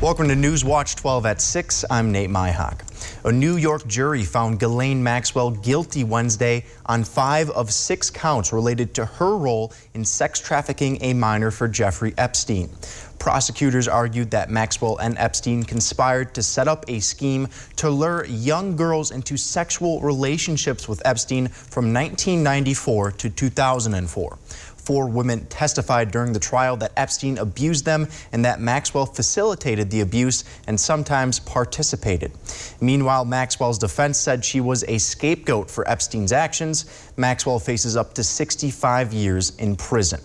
Welcome to News Watch 12 at 6. I'm Nate Myhock. A New York jury found Ghislaine Maxwell guilty Wednesday on 5 of 6 counts related to her role in sex trafficking a minor for Jeffrey Epstein. Prosecutors argued that Maxwell and Epstein conspired to set up a scheme to lure young girls into sexual relationships with Epstein from 1994 to 2004. 4 women testified during the trial that Epstein abused them and that Maxwell facilitated the abuse and sometimes participated. Meanwhile, Maxwell's defense said she was a scapegoat for Epstein's actions. Maxwell faces up to 65 years in prison.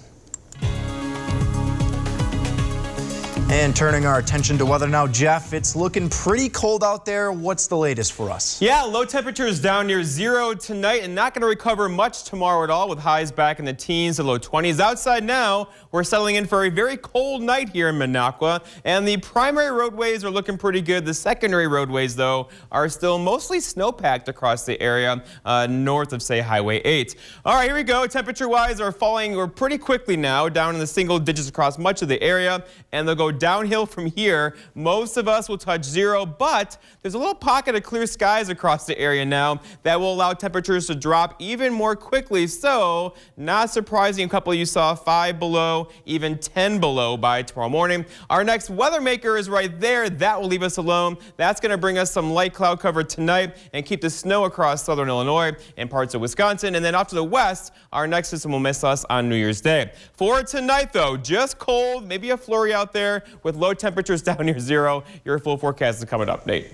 And turning our attention to weather now, Jeff, it's looking pretty cold out there. What's the latest for us? Yeah, low temperatures down near 0 tonight and not going to recover much tomorrow at all, with highs back in the teens to low 20s. Outside now, we're settling in for a very cold night here in Minocqua, and the primary roadways are looking pretty good. The secondary roadways, though, are still mostly snowpacked across the area north of, say, Highway 8. All right, here we go. Temperature-wise are falling pretty quickly now, down in the single digits across much of the area, and they'll go downhill from here. Most of us will touch 0, but there's a little pocket of clear skies across the area now that will allow temperatures to drop even more quickly. So not surprising, a couple of you saw 5 below, even 10 below by tomorrow morning. Our next weather maker is right there. That will leave us alone. That's going to bring us some light cloud cover tonight and keep the snow across southern Illinois and parts of Wisconsin. And then off to the west, our next system will miss us on New Year's Day. For tonight, though, just cold, maybe a flurry out there with low temperatures down near 0. Your full forecast is coming up, Nate.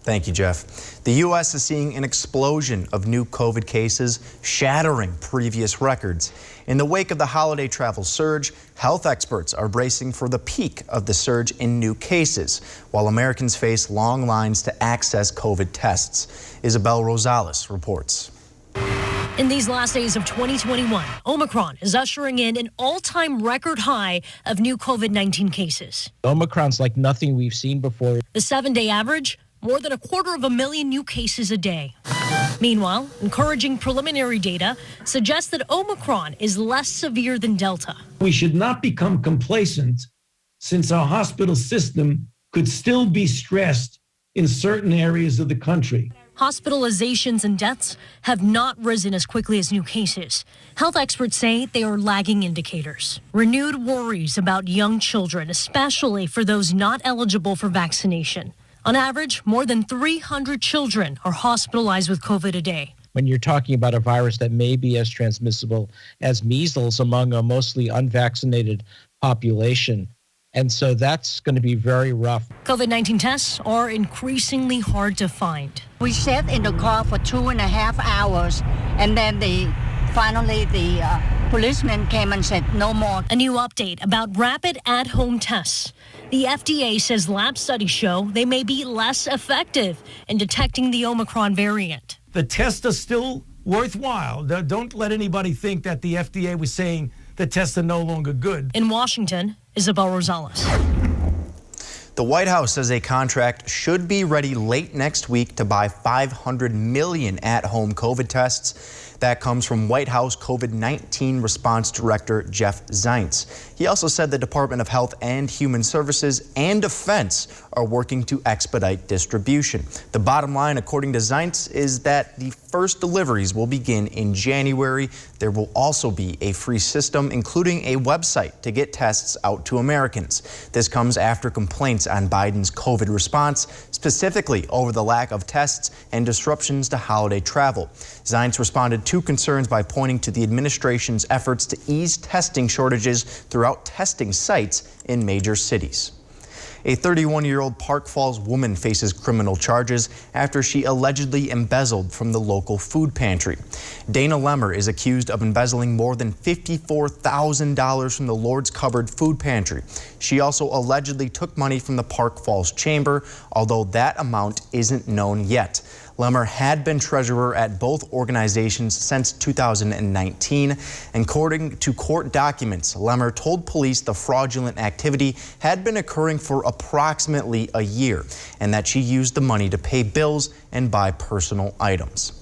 Thank you, Jeff. The U.S. is seeing an explosion of new COVID cases, shattering previous records. In the wake of the holiday travel surge, health experts are bracing for the peak of the surge in new cases, while Americans face long lines to access COVID tests. Isabel Rosales reports. In these last days of 2021, Omicron is ushering in an all-time record high of new COVID-19 cases. Omicron's like nothing we've seen before. The 7-day average, more than 250,000 new cases a day. Meanwhile, encouraging preliminary data suggests that Omicron is less severe than Delta. We should not become complacent, since our hospital system could still be stressed in certain areas of the country. Hospitalizations and deaths have not risen as quickly as new cases. Health experts say they are lagging indicators. Renewed worries about young children, especially for those not eligible for vaccination. On average, more than 300 children are hospitalized with COVID a day. When you're talking about a virus that may be as transmissible as measles among a mostly unvaccinated population. And so that's going to be very rough. COVID-19 tests are increasingly hard to find. We sat in the car for 2.5 hours, and then finally the policeman came and said no more. A new update about rapid at-home tests. The FDA says lab studies show they may be less effective in detecting the Omicron variant. The tests are still worthwhile. Don't let anybody think that the FDA was saying the tests are no longer good. In Washington, Isabel Rosales. The White House says a contract should be ready late next week to buy 500 million at-home COVID tests. That comes from White House COVID-19 Response Director Jeff Zients. He also said the Department of Health and Human Services and Defense are working to expedite distribution. The bottom line, according to Zients, is that the first deliveries will begin in January. There will also be a free system, including a website to get tests out to Americans. This comes after complaints on Biden's COVID response, specifically over the lack of tests and disruptions to holiday travel. Zients responded to concerns by pointing to the administration's efforts to ease testing shortages throughout testing sites in major cities. A 31-year-old Park Falls woman faces criminal charges after she allegedly embezzled from the local food pantry. Dana Lemmer is accused of embezzling more than $54,000 from the Lord's Cupboard food pantry. She also allegedly took money from the Park Falls Chamber, although that amount isn't known yet. Lemmer had been treasurer at both organizations since 2019. According to court documents, Lemmer told police the fraudulent activity had been occurring for approximately a year and that she used the money to pay bills and buy personal items.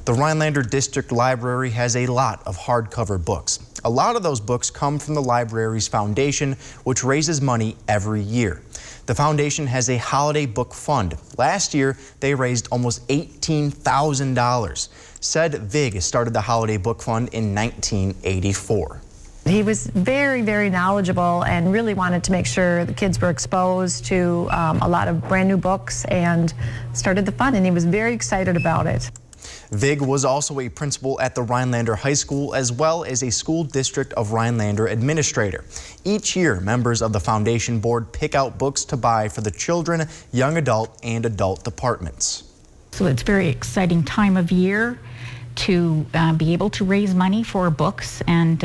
The Rhinelander District Library has a lot of hardcover books. A lot of those books come from the library's foundation, which raises money every year. The foundation has a holiday book fund. Last year, they raised almost $18,000. Said Vig started the holiday book fund in 1984. He was very, very knowledgeable and really wanted to make sure the kids were exposed to a lot of brand new books, and started the fund, and he was very excited about it. Vig was also a principal at the Rhinelander High School, as well as a school district of Rhinelander administrator. Each year, members of the foundation board pick out books to buy for the children, young adult, and adult departments. So it's a very exciting time of year to be able to raise money for books, and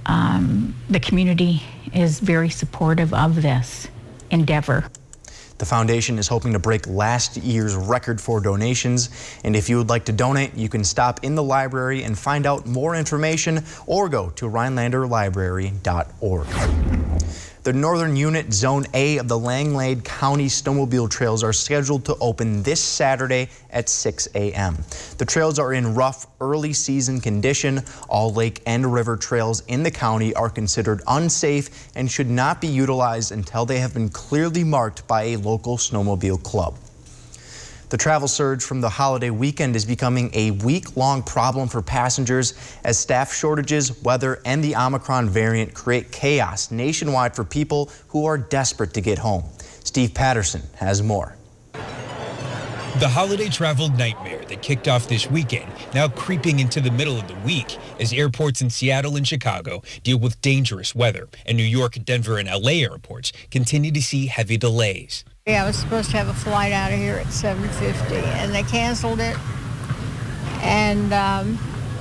the community is very supportive of this endeavor. The foundation is hoping to break last year's record for donations, and if you would like to donate, you can stop in the library and find out more information, or go to rhinelanderlibrary.org. The northern unit, Zone A of the Langlade County Snowmobile Trails, are scheduled to open this Saturday at 6 a.m. The trails are in rough early season condition. All lake and river trails in the county are considered unsafe and should not be utilized until they have been clearly marked by a local snowmobile club. The travel surge from the holiday weekend is becoming a week-long problem for passengers as staff shortages, weather, and the Omicron variant create chaos nationwide for people who are desperate to get home. Steve Patterson has more. The holiday travel nightmare that kicked off this weekend now creeping into the middle of the week as airports in Seattle and Chicago deal with dangerous weather, and New York, Denver, and LA airports continue to see heavy delays. Yeah, I was supposed to have a flight out of here at 7:50, and they canceled it, and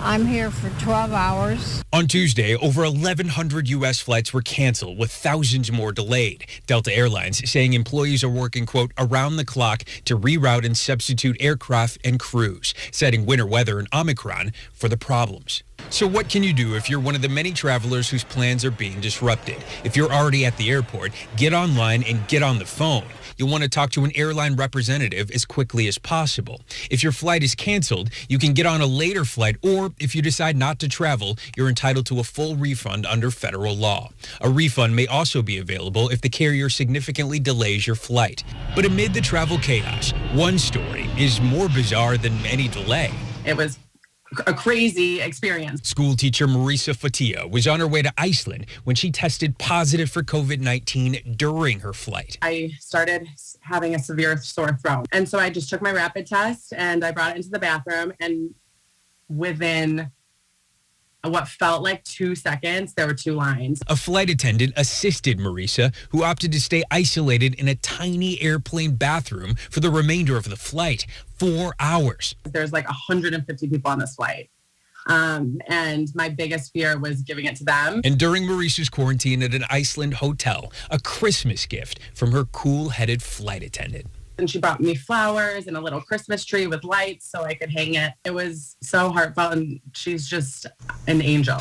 I'm here for 12 hours. On Tuesday, over 1,100 U.S. flights were canceled, with thousands more delayed. Delta Airlines saying employees are working, quote, around the clock to reroute and substitute aircraft and crews, citing winter weather and Omicron for the problems. So what can you do if you're one of the many travelers whose plans are being disrupted? If you're already at the airport, get online and get on the phone. You'll want to talk to an airline representative as quickly as possible. If your flight is canceled, you can get on a later flight, or if you decide not to travel, you're entitled to a full refund under federal law. A refund may also be available if the carrier significantly delays your flight. But amid the travel chaos, one story is more bizarre than any delay. It was a crazy experience. School teacher Marisa Fatia was on her way to Iceland when she tested positive for COVID-19 during her flight. I started having a severe sore throat. And so I just took my rapid test and I brought it into the bathroom, and within what felt like 2 seconds, there were 2 lines. A flight attendant assisted Marisa, who opted to stay isolated in a tiny airplane bathroom for the remainder of the flight. 4 hours. There's like 150 people on this flight. And my biggest fear was giving it to them. And during Marisa's quarantine at an Iceland hotel, a Christmas gift from her cool-headed flight attendant. And she brought me flowers and a little Christmas tree with lights so I could hang it. It was so heartfelt, and she's just an angel.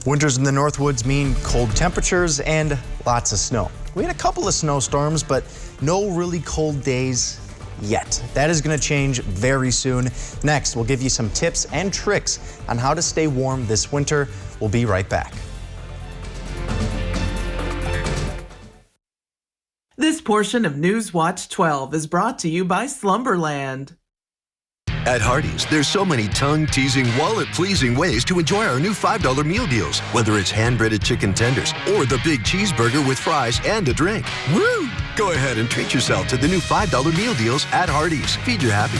Winters in the Northwoods mean cold temperatures and lots of snow. We had a couple of snowstorms, but no really cold days yet. That is going to change very soon. Next, we'll give you some tips and tricks on how to stay warm this winter. We'll be right back. This portion of News Watch 12 is brought to you by Slumberland. At Hardee's, there's so many tongue-teasing, wallet-pleasing ways to enjoy our new $5 meal deals. Whether it's hand-breaded chicken tenders or the big cheeseburger with fries and a drink. Woo! Go ahead and treat yourself to the new $5 meal deals at Hardee's. Feed your happy.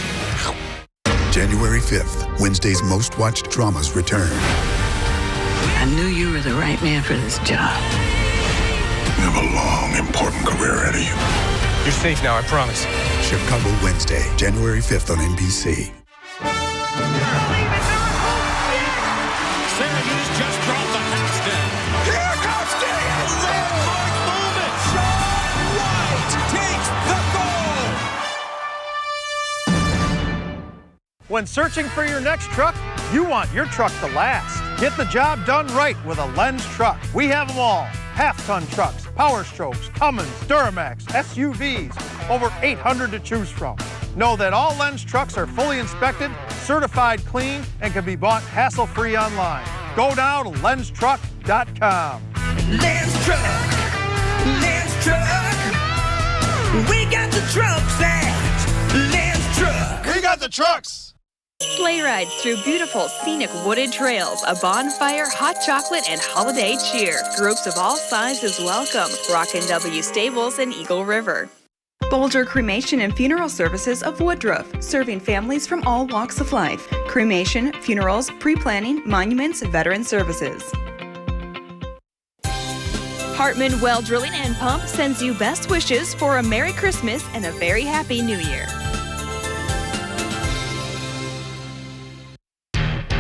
January 5th, Wednesday's most watched dramas return. I knew you were the right man for this job. You have a long, important career ahead of you. You're safe now, I promise. Chicago Wednesday, January 5th on NBC. Syracuse just dropped the house down. Here comes Gideon! Landmark moment! Sean White takes the goal! When searching for your next truck, you want your truck to last. Get the job done right with a Lenz truck. We have them all. Half-ton trucks, Power Strokes, Cummins, Duramax, SUVs, over 800 to choose from. Know that all Lenz trucks are fully inspected, certified clean, and can be bought hassle-free online. Go now to lenztruck.com. Lenz truck! Lenz truck! truck. We got the trucks at Lens Truck. We got the trucks. Sleigh rides through beautiful, scenic wooded trails, a bonfire, hot chocolate, and holiday cheer. Groups of all sizes welcome. Rockin' W Stables in Eagle River. Bolger Cremation and Funeral Services of Woodruff, serving families from all walks of life. Cremation, funerals, pre-planning, monuments, veteran services. Hartman Well Drilling and Pump sends you best wishes for a Merry Christmas and a very Happy New Year.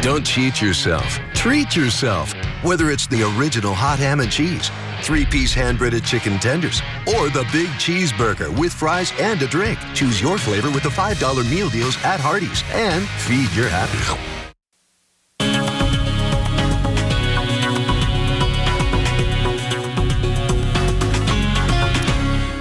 Don't cheat yourself. Treat yourself. Whether it's the original hot ham and cheese, 3-piece hand-breaded chicken tenders, or the big cheeseburger with fries and a drink. Choose your flavor with the $5 meal deals at Hardee's and feed your happy.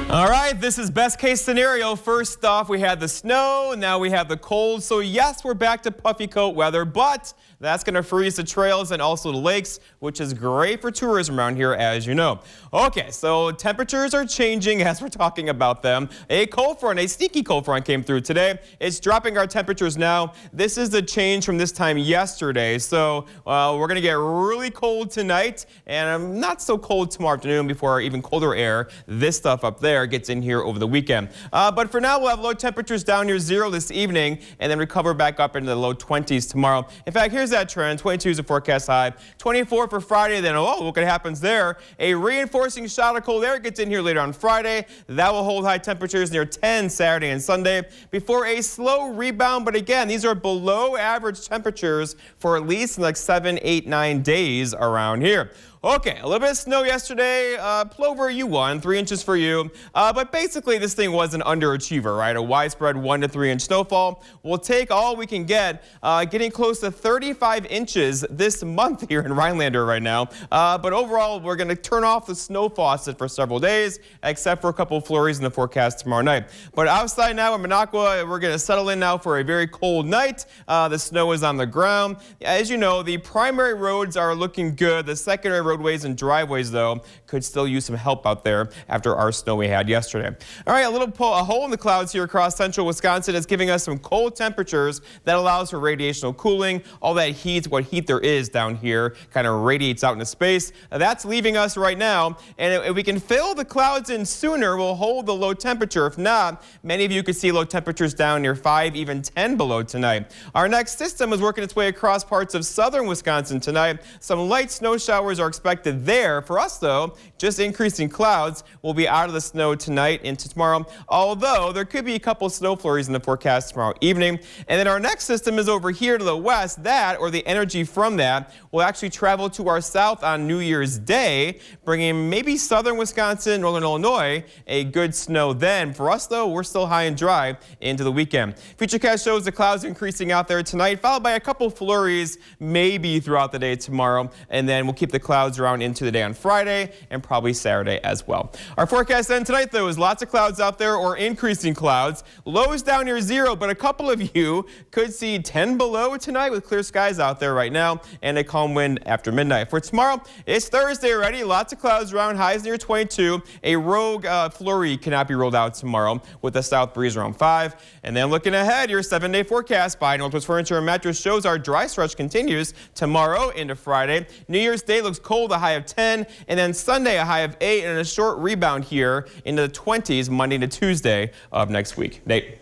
All right, this is best case scenario. First off, we had the snow, now we have the cold. So yes, we're back to puffy coat weather, but that's going to freeze the trails and also the lakes, which is great for tourism around here, as you know. Okay, so temperatures are changing as we're talking about them. A cold front, a sneaky cold front came through today. It's dropping our temperatures now. This is the change from this time yesterday. So we're going to get really cold tonight and not so cold tomorrow afternoon before even colder air. This stuff up there gets in here over the weekend. But for now, we'll have low temperatures down near 0 this evening and then recover back up into the low 20s tomorrow. In fact, here's that trend. 22 is a forecast high. 24 for Friday. Then, look what happens there. A reinforcing shot of cold air gets in here later on Friday. That will hold high temperatures near 10 Saturday and Sunday before a slow rebound. But again, these are below average temperatures for at least like 7, 8, 9 days around here. Okay, a little bit of snow yesterday. Plover, you won. 3 inches for you. But basically, this thing was an underachiever, right? A widespread 1 to 3 inch snowfall. We'll take all we can get, getting close to 35 inches this month here in Rhinelander right now. But overall, we're going to turn off the snow faucet for several days, except for a couple of flurries in the forecast tomorrow night. But outside now in Minocqua, we're going to settle in now for a very cold night. The snow is on the ground. As you know, the primary roads are looking good. The secondary roadways and driveways, though, could still use some help out there after our snow we had yesterday. All right, a hole in the clouds here across central Wisconsin is giving us some cold temperatures that allows for radiational cooling. All that heat, what heat there is down here, kind of radiates out into space. That's leaving us right now, and if we can fill the clouds in sooner, we'll hold the low temperature. If not, many of you could see low temperatures down near 5, even 10 below tonight. Our next system is working its way across parts of southern Wisconsin tonight. Some light snow showers are expected there. For us, though, just increasing clouds. Will be out of the snow tonight into tomorrow, although there could be a couple snow flurries in the forecast tomorrow evening. And then our next system is over here to the west. That, or the energy from that, will actually travel to our south on New Year's Day, bringing maybe southern Wisconsin, northern Illinois, a good snow then. For us, though, we're still high and dry into the weekend. Futurecast shows the clouds increasing out there tonight, followed by a couple flurries maybe throughout the day tomorrow, and then we'll keep the clouds around into the day on Friday and probably Saturday as well. Our forecast then tonight, though, is lots of clouds out there or increasing clouds. Lows down near 0, but a couple of you could see 10 below tonight with clear skies out there right now and a calm wind after midnight. For tomorrow, it's Thursday already. Lots of clouds around, highs near 22. A rogue flurry cannot be ruled out tomorrow with a south breeze around 5. And then looking ahead, your 7-day forecast by Northwest Furniture and Mattress shows our dry stretch continues tomorrow into Friday. New Year's Day looks cold, a high of 10, and then Sunday a high of 8 and a short rebound here into the 20s Monday to Tuesday of next week. Nate.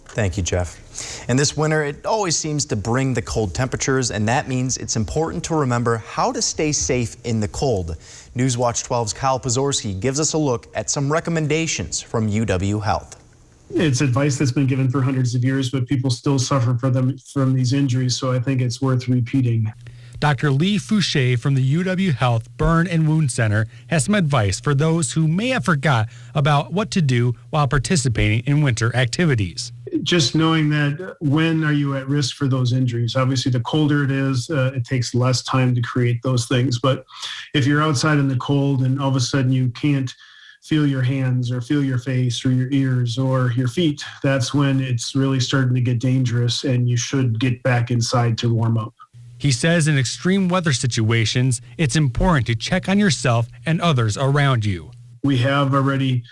Thank you, Jeff. And this winter, it always seems to bring the cold temperatures, and that means it's important to remember how to stay safe in the cold. Newswatch 12's Kyle Pozorski gives us a look at some recommendations from UW Health. It's advice that's been given for hundreds of years, but people still suffer from these injuries, so I think it's worth repeating. Dr. Lee Fouché from the UW Health Burn and Wound Center has some advice for those who may have forgot about what to do while participating in winter activities. Just knowing that when are you at risk for those injuries? Obviously, the colder it is, it takes less time to create those things. But if you're outside in the cold and all of a sudden you can't feel your hands or feel your face or your ears or your feet, that's when it's really starting to get dangerous and you should get back inside to warm up. He says in extreme weather situations, it's important to check on yourself and others around you. We have already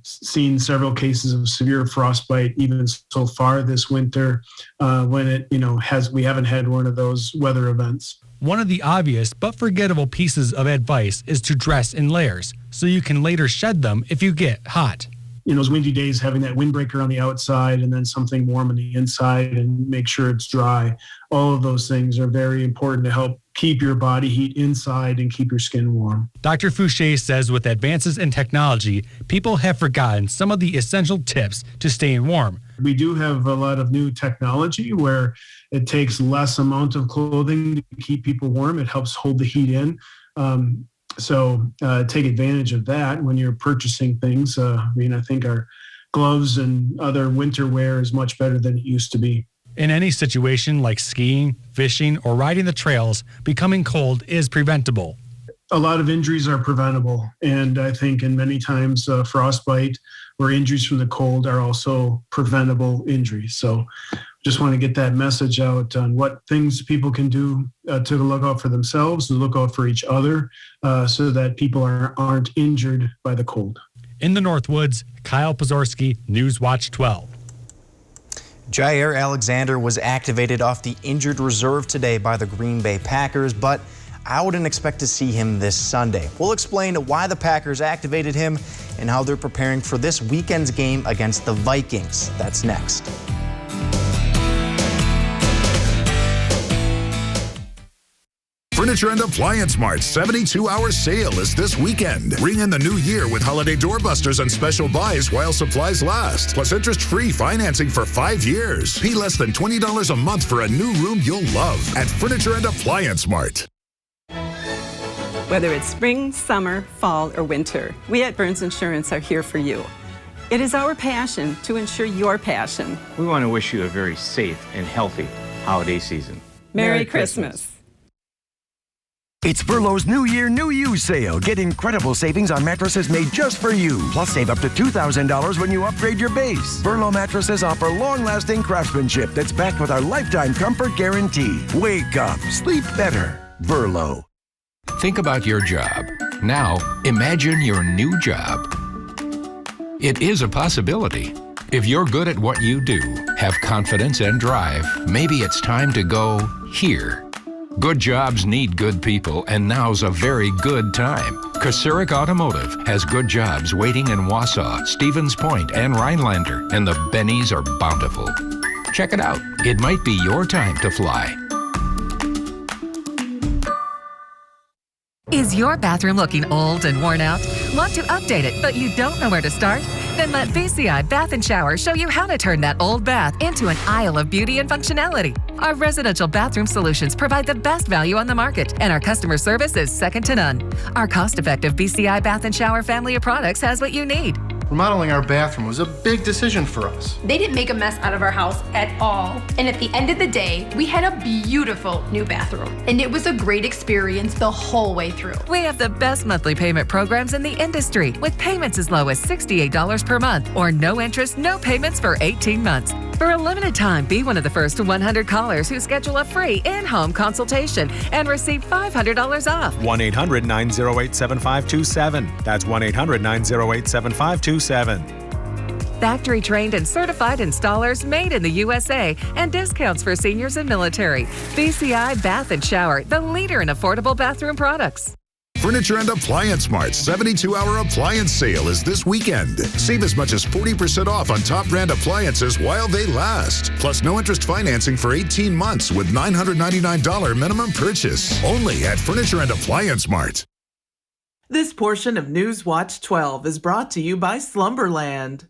seen several cases of severe frostbite even so far this winter when we haven't had one of those weather events. One of the obvious but forgettable pieces of advice is to dress in layers so you can later shed them if you get hot. Those windy days, having that windbreaker on the outside and then something warm on the inside and make sure it's dry. All of those things are very important to help keep your body heat inside and keep your skin warm. Dr. Fouché says with advances in technology, people have forgotten some of the essential tips to staying warm. We do have a lot of new technology where it takes less amount of clothing to keep people warm. It helps hold the heat in. So take advantage of that when you're purchasing things. I think our gloves and other winter wear is much better than it used to be. In any situation like skiing, fishing, or riding the trails, becoming cold is preventable. A lot of injuries are preventable. And I think in many times frostbite or injuries from the cold are also preventable injuries. So just want to get that message out on what things people can do to look out for themselves, to look out for each other, so that people aren't injured by the cold. In the Northwoods, Kyle Pozorski, Newswatch 12. Jair Alexander was activated off the injured reserve today by the Green Bay Packers, but I wouldn't expect to see him this Sunday. We'll explain why the Packers activated him and how they're preparing for this weekend's game against the Vikings. That's next. Furniture and Appliance Mart's 72-hour sale is this weekend. Ring in the new year with holiday doorbusters and special buys while supplies last. Plus interest-free financing for 5 years. Pay less than $20 a month for a new room you'll love at Furniture and Appliance Mart. Whether it's spring, summer, fall, or winter, we at Burns Insurance are here for you. It is our passion to insure your passion. We want to wish you a very safe and healthy holiday season. Merry Christmas. It's Furlow's New Year, New You sale. Get incredible savings on mattresses made just for you. Plus, save up to $2,000 when you upgrade your base. Furlow mattresses offer long-lasting craftsmanship that's backed with our lifetime comfort guarantee. Wake up. Sleep better. Furlow. Think about your job. Now, imagine your new job. It is a possibility. If you're good at what you do, have confidence and drive, maybe it's time to go here. Good jobs need good people, and now's a very good time. Kosurik Automotive has good jobs waiting in Wausau, Stevens Point, and Rhinelander, and the bennies are bountiful. Check it out. It might be your time to fly. Is your bathroom looking old and worn out? Want to update it, but you don't know where to start? Then let BCI Bath & Shower show you how to turn that old bath into an aisle of beauty and functionality. Our residential bathroom solutions provide the best value on the market, and our customer service is second to none. Our cost-effective BCI Bath & Shower family of products has what you need. Remodeling our bathroom was a big decision for us. They didn't make a mess out of our house at all. And at the end of the day, we had a beautiful new bathroom. And it was a great experience the whole way through. We have the best monthly payment programs in the industry, with payments as low as $68 per month or no interest, no payments for 18 months. For a limited time, be one of the first 100 callers who schedule a free in-home consultation and receive $500 off. 1-800-908-7527. That's 1-800-908-7527. Factory trained and certified installers made in the USA, and discounts for seniors and military. BCI Bath & Shower, the leader in affordable bathroom products. Furniture and Appliance Mart's 72-hour appliance sale is this weekend. Save as much as 40% off on top brand appliances while they last. Plus no interest financing for 18 months with $999 minimum purchase. Only at Furniture and Appliance Mart. This portion of Newswatch 12 is brought to you by Slumberland.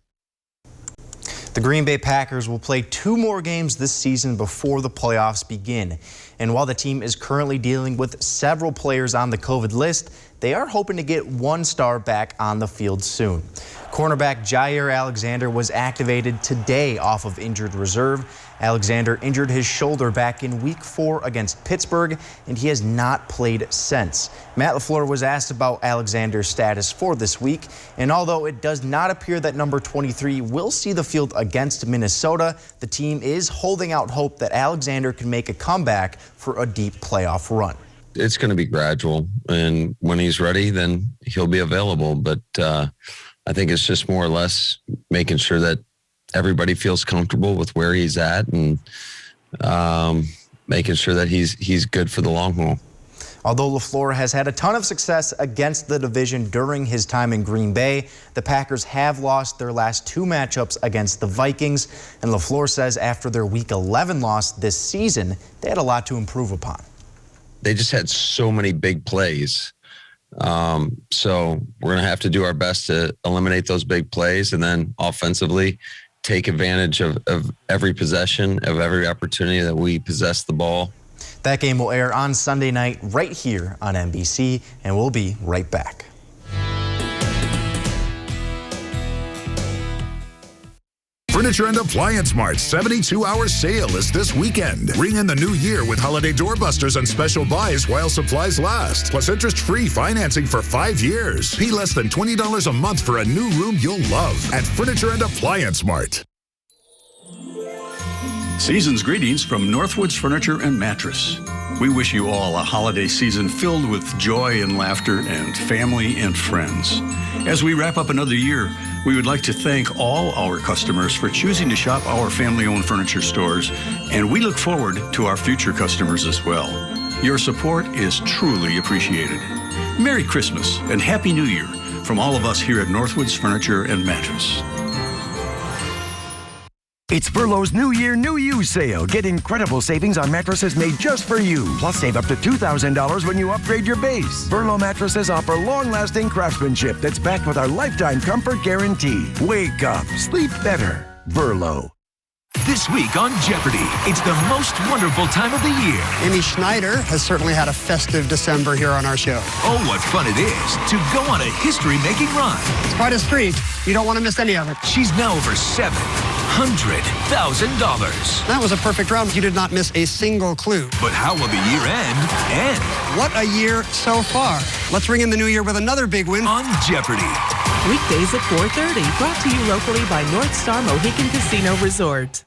The Green Bay Packers will play 2 more games this season before the playoffs begin. And while the team is currently dealing with several players on the COVID list, they are hoping to get one star back on the field soon. Cornerback Jair Alexander was activated today off of injured reserve. Alexander injured his shoulder back in Week 4 against Pittsburgh, and he has not played since. Matt LaFleur was asked about Alexander's status for this week, and although it does not appear that number 23 will see the field against Minnesota, the team is holding out hope that Alexander can make a comeback for a deep playoff run. it's going to be gradual. And when he's ready, then he'll be available. But I think it's just more or less making sure that everybody feels comfortable with where he's at and making sure that he's good for the long haul. Although LaFleur has had a ton of success against the division during his time in Green Bay, the Packers have lost their last 2 matchups against the Vikings. And LaFleur says after their Week 11 loss this season, they had a lot to improve upon. They just had so many big plays. So we're going to have to do our best to eliminate those big plays and then offensively take advantage of every possession, of every opportunity that we possess the ball. That game will air on Sunday night right here on NBC, and we'll be right back. Furniture and Appliance Mart's 72-hour sale is this weekend. Ring in the new year with holiday doorbusters and special buys while supplies last. Plus interest-free financing for 5 years. Pay less than $20 a month for a new room you'll love at Furniture and Appliance Mart. Season's greetings from Northwoods Furniture and Mattress. We wish you all a holiday season filled with joy and laughter and family and friends. As we wrap up another year, we would like to thank all our customers for choosing to shop our family-owned furniture stores, and we look forward to our future customers as well. Your support is truly appreciated. Merry Christmas and Happy New Year from all of us here at Northwoods Furniture and Mattress. It's Furlow's New Year, New You sale. Get incredible savings on mattresses made just for you. Plus, save up to $2,000 when you upgrade your base. Furlow mattresses offer long-lasting craftsmanship that's backed with our lifetime comfort guarantee. Wake up. Sleep better. Furlow. This week on Jeopardy! It's the most wonderful time of the year. Amy Schneider has certainly had a festive December here on our show. Oh, what fun it is to go on a history-making run. It's quite a streak. You don't want to miss any of it. She's now over $700,000. That was a perfect round. You did not miss a single clue. But how will the year end? What a year so far. Let's ring in the new year with another big win. On Jeopardy! Weekdays at 4:30, brought to you locally by North Star Mohican Casino Resort.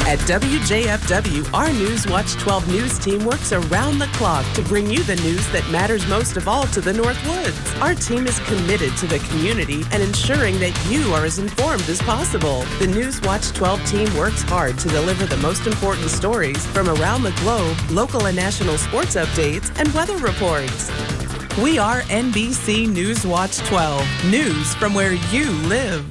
At WJFW, our Newswatch 12 news team works around the clock to bring you the news that matters most of all to the Northwoods. Our team is committed to the community and ensuring that you are as informed as possible. The Newswatch 12 team works hard to deliver the most important stories from around the globe, local and national sports updates, and weather reports. We are NBC Newswatch 12, news from where you live.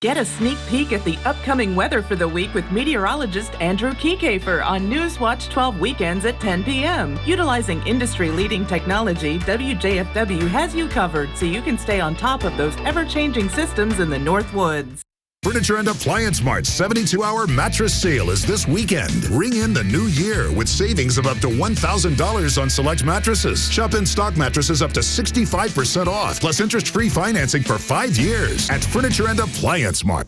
Get a sneak peek at the upcoming weather for the week with meteorologist Andrew Kiekefer on Newswatch 12 weekends at 10 p.m. Utilizing industry-leading technology, WJFW has you covered so you can stay on top of those ever-changing systems in the Northwoods. Furniture and Appliance Mart's 72-hour mattress sale is this weekend. Ring in the new year with savings of up to $1,000 on select mattresses. Shop in stock mattresses up to 65% off, plus interest-free financing for 5 years at Furniture and Appliance Mart.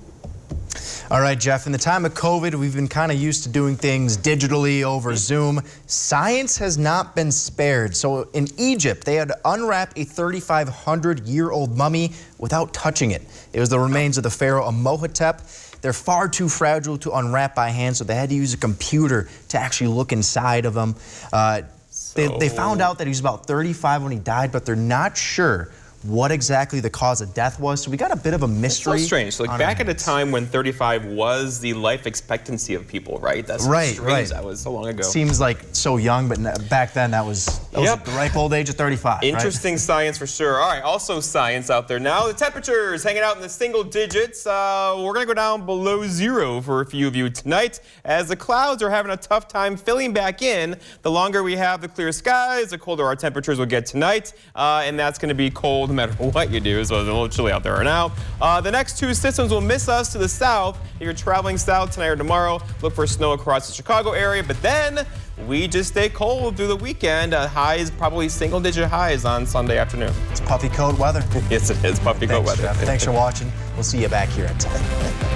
All right, Jeff, in the time of COVID, we've been kind of used to doing things digitally over Zoom. Science has not been spared. So in Egypt, they had to unwrap a 3,500-year-old mummy without touching it. It was the remains of the pharaoh Amenhotep. They're far too fragile to unwrap by hand, so they had to use a computer to actually look inside of them. They found out that he was about 35 when he died, but they're not sure what exactly the cause of death was. So we got a bit of a mystery. It's so strange. So like back at a time when 35 was the life expectancy of people, right? That's right. That was so long ago. Seems like so young, but back then that was the ripe old age of 35. Interesting science for sure. All right, also science out there now. The temperatures hanging out in the single digits. We're gonna go down below zero for a few of you tonight as the clouds are having a tough time filling back in. The longer we have the clear skies, the colder our temperatures will get tonight, and that's gonna be cold no matter what you do, so it's a little chilly out there right now. The next two systems will miss us to the south. If you're traveling south tonight or tomorrow, look for snow across the Chicago area, but then we just stay cold through the weekend. Highs, probably single-digit highs on Sunday afternoon. It's puffy coat weather. Yes, it is puffy coat weather. Jeff. Thanks for watching. We'll see you back here at 10.